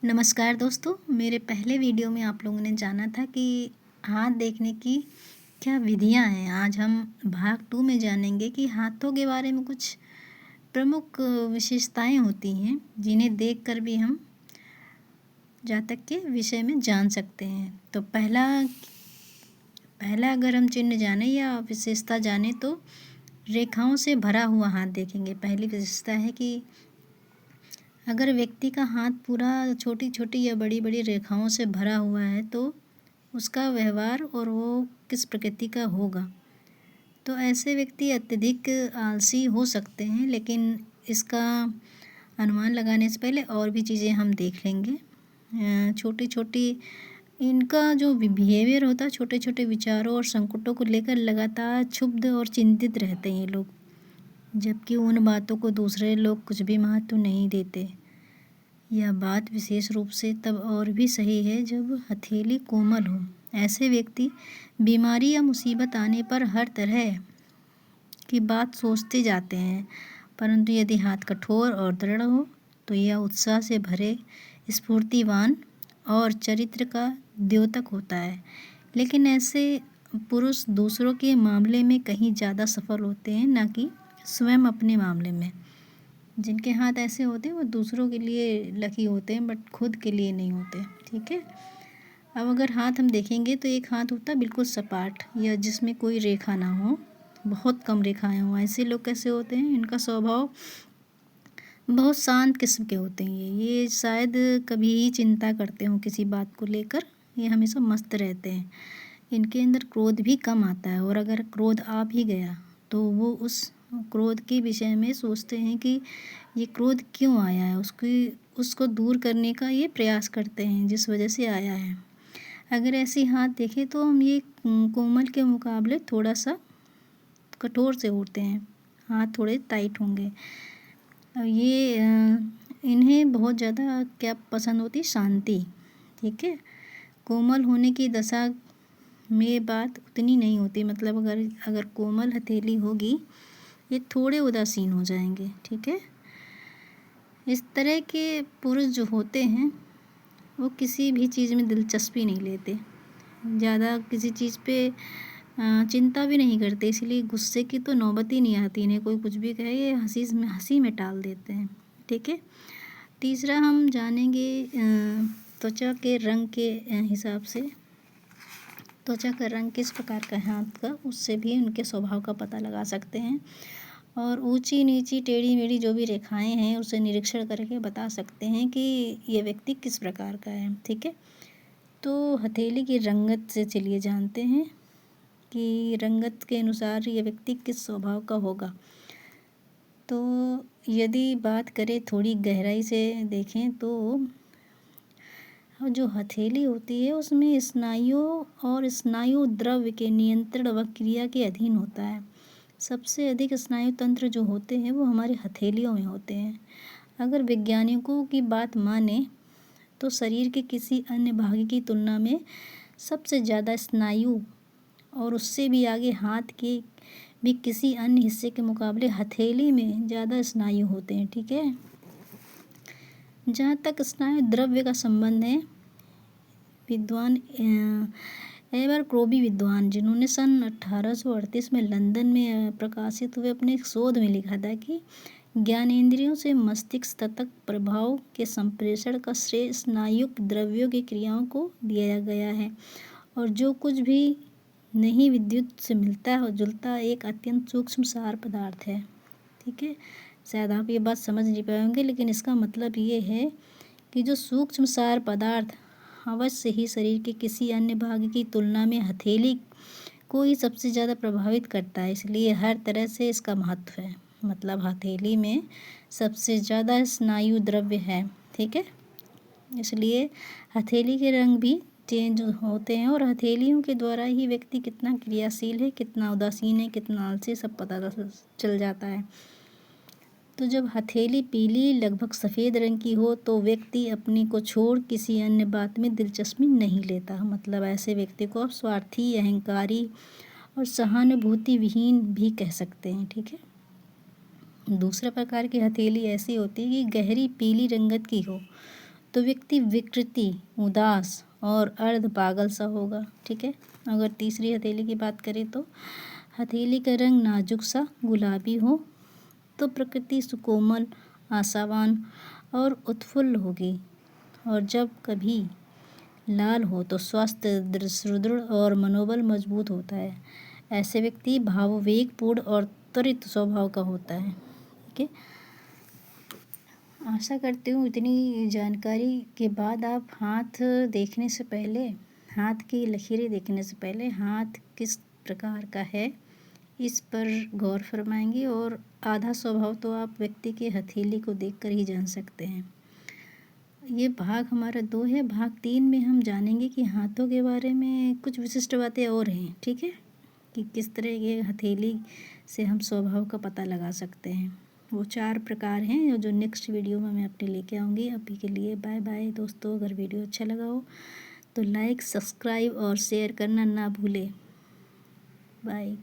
नमस्कार दोस्तों, मेरे पहले वीडियो में आप लोगों ने जाना था कि हाथ देखने की क्या विधियां हैं। आज हम भाग 2 में जानेंगे कि हाथों के बारे में कुछ प्रमुख विशेषताएं होती हैं जिन्हें देखकर भी हम जातक के विषय में जान सकते हैं। तो पहला अगर हम चिन्ह जाने या विशेषता जाने तो रेखाओं से भरा हुआ हाथ देखेंगे। पहली विशेषता है कि अगर व्यक्ति का हाथ पूरा छोटी छोटी या बड़ी बड़ी रेखाओं से भरा हुआ है तो उसका व्यवहार और वो किस प्रकृति का होगा। तो ऐसे व्यक्ति अत्यधिक आलसी हो सकते हैं, लेकिन इसका अनुमान लगाने से पहले और भी चीज़ें हम देख लेंगे। छोटी छोटी इनका जो बिहेवियर होता है, छोटे छोटे विचारों और संकटों को लेकर लगातार क्षुब्ध और चिंतित रहते हैं ये लोग, जबकि उन बातों को दूसरे लोग कुछ भी महत्व नहीं देते। यह बात विशेष रूप से तब और भी सही है जब हथेली कोमल हो। ऐसे व्यक्ति बीमारी या मुसीबत आने पर हर तरह की बात सोचते जाते हैं, परंतु यदि हाथ कठोर और दृढ़ हो तो यह उत्साह से भरे, स्फूर्तिवान और चरित्र का द्योतक होता है। लेकिन ऐसे पुरुष दूसरों के मामले में कहीं ज़्यादा सफल होते हैं, ना कि स्वयं अपने मामले में। जिनके हाथ ऐसे होते हैं वो दूसरों के लिए लकी होते हैं, बट खुद के लिए नहीं होते। ठीक है। अब अगर हाथ हम देखेंगे तो एक हाथ होता है बिल्कुल सपाट या जिसमें कोई रेखा ना हो, बहुत कम रेखाएं हों। ऐसे लोग कैसे होते हैं, इनका स्वभाव बहुत शांत किस्म के होते हैं। ये शायद कभी ही चिंता करते हों किसी बात को लेकर, ये हमेशा मस्त रहते हैं। इनके अंदर क्रोध भी कम आता है, और अगर क्रोध आ भी गया तो वो उस क्रोध के विषय में सोचते हैं कि ये क्रोध क्यों आया है, उसको दूर करने का ये प्रयास करते हैं जिस वजह से आया है। अगर ऐसे हाथ देखें तो हम ये कोमल के मुकाबले थोड़ा सा कठोर से होते हैं, हाथ थोड़े टाइट होंगे। ये इन्हें बहुत ज़्यादा क्या पसंद होती, शांति। ठीक है। कोमल होने की दशा में बात उतनी नहीं होती, मतलब अगर कोमल हथेली होगी ये थोड़े उदासीन हो जाएंगे। ठीक है। इस तरह के पुरुष जो होते हैं वो किसी भी चीज़ में दिलचस्पी नहीं लेते, ज़्यादा किसी चीज़ पे चिंता भी नहीं करते, इसलिए गुस्से की तो नौबत ही नहीं आती। इन्हें कोई कुछ भी कहे ये हंसी में टाल देते हैं। ठीक है। तीसरा हम जानेंगे त्वचा के रंग के हिसाब से। त्वचा का रंग किस प्रकार का है हाथ का, उससे भी उनके स्वभाव का पता लगा सकते हैं, और ऊंची नीची टेढ़ी मेढ़ी जो भी रेखाएं हैं उसे निरीक्षण करके बता सकते हैं कि ये व्यक्ति किस प्रकार का है। ठीक है। तो हथेली की रंगत से चलिए जानते हैं कि रंगत के अनुसार ये व्यक्ति किस स्वभाव का होगा। तो यदि बात करें थोड़ी गहराई से देखें तो जो हथेली होती है उसमें स्नायुओं और स्नायु द्रव्य के नियंत्रण व क्रिया के अधीन होता है। सबसे अधिक स्नायु तंत्र जो होते हैं वो हमारे हथेलियों में होते हैं। अगर वैज्ञानिकों की बात माने तो शरीर के किसी अन्य भाग की तुलना में सबसे ज़्यादा स्नायु, और उससे भी आगे हाथ के भी किसी अन्य हिस्से के मुकाबले हथेली में ज़्यादा स्नायु होते हैं। ठीक है। जहाँ तक स्नायु द्रव्य का संबंध है, विद्वान एबरक्रोबी विद्वान, जिन्होंने सन 1838 में लंदन में प्रकाशित हुए अपने एक शोध में लिखा था कि ज्ञानेंद्रियों से मस्तिष्क तक प्रभाव के संप्रेषण का श्रेय स्नायुक द्रव्यों की क्रियाओं को दिया गया है, और जो कुछ भी नहीं विद्युत से मिलता है जुलता एक अत्यंत सूक्ष्म सार पदार्थ है। ठीक है। शायद आप ये बात समझ नहीं पाएंगे, लेकिन इसका मतलब ये है कि जो सूक्ष्म सार पदार्थ अवश्य ही शरीर के किसी अन्य भाग की तुलना में हथेली को ही सबसे ज़्यादा प्रभावित करता है, इसलिए हर तरह से इसका महत्व है। मतलब हथेली में सबसे ज़्यादा स्नायु द्रव्य है। ठीक है। इसलिए हथेली के रंग भी चेंज होते हैं, और हथेलियों के द्वारा ही व्यक्ति कितना क्रियाशील है, कितना उदासीन है, कितना आलसी, सब पता चल जाता है। तो जब हथेली पीली लगभग सफ़ेद रंग की हो तो व्यक्ति अपने को छोड़ किसी अन्य बात में दिलचस्पी नहीं लेता। मतलब ऐसे व्यक्ति को आप स्वार्थी, अहंकारी और सहानुभूति विहीन भी कह सकते हैं। ठीक है। दूसरा प्रकार की हथेली ऐसी होती है कि गहरी पीली रंगत की हो, तो व्यक्ति विकृति, उदास और अर्ध पागल सा होगा। ठीक है। अगर तीसरी हथेली की बात करें तो हथेली का रंग नाजुक सा गुलाबी हो तो प्रकृति सुकोमल, आशावान और उत्फुल्ल होगी। और जब कभी लाल हो तो स्वास्थ्य सुदृढ़ और मनोबल मजबूत होता है। ऐसे व्यक्ति भाववेगपूर्ण और त्वरित स्वभाव का होता है। ठीक है। आशा करती हूँ इतनी जानकारी के बाद आप हाथ देखने से पहले, हाथ की लकीरें देखने से पहले हाथ किस प्रकार का है इस पर गौर फरमाएंगे। और आधा स्वभाव तो आप व्यक्ति के हथेली को देखकर ही जान सकते हैं। ये भाग हमारा 2 है। भाग 3 में हम जानेंगे कि हाथों के बारे में कुछ विशिष्ट बातें और हैं। ठीक है, कि किस तरह ये हथेली से हम स्वभाव का पता लगा सकते हैं। वो 4 प्रकार हैं जो नेक्स्ट वीडियो में मैं अपने लेके आऊँगी। अभी के लिए बाय बाय दोस्तों। अगर वीडियो अच्छा लगा हो तो लाइक, सब्सक्राइब और शेयर करना ना भूलें। बाय।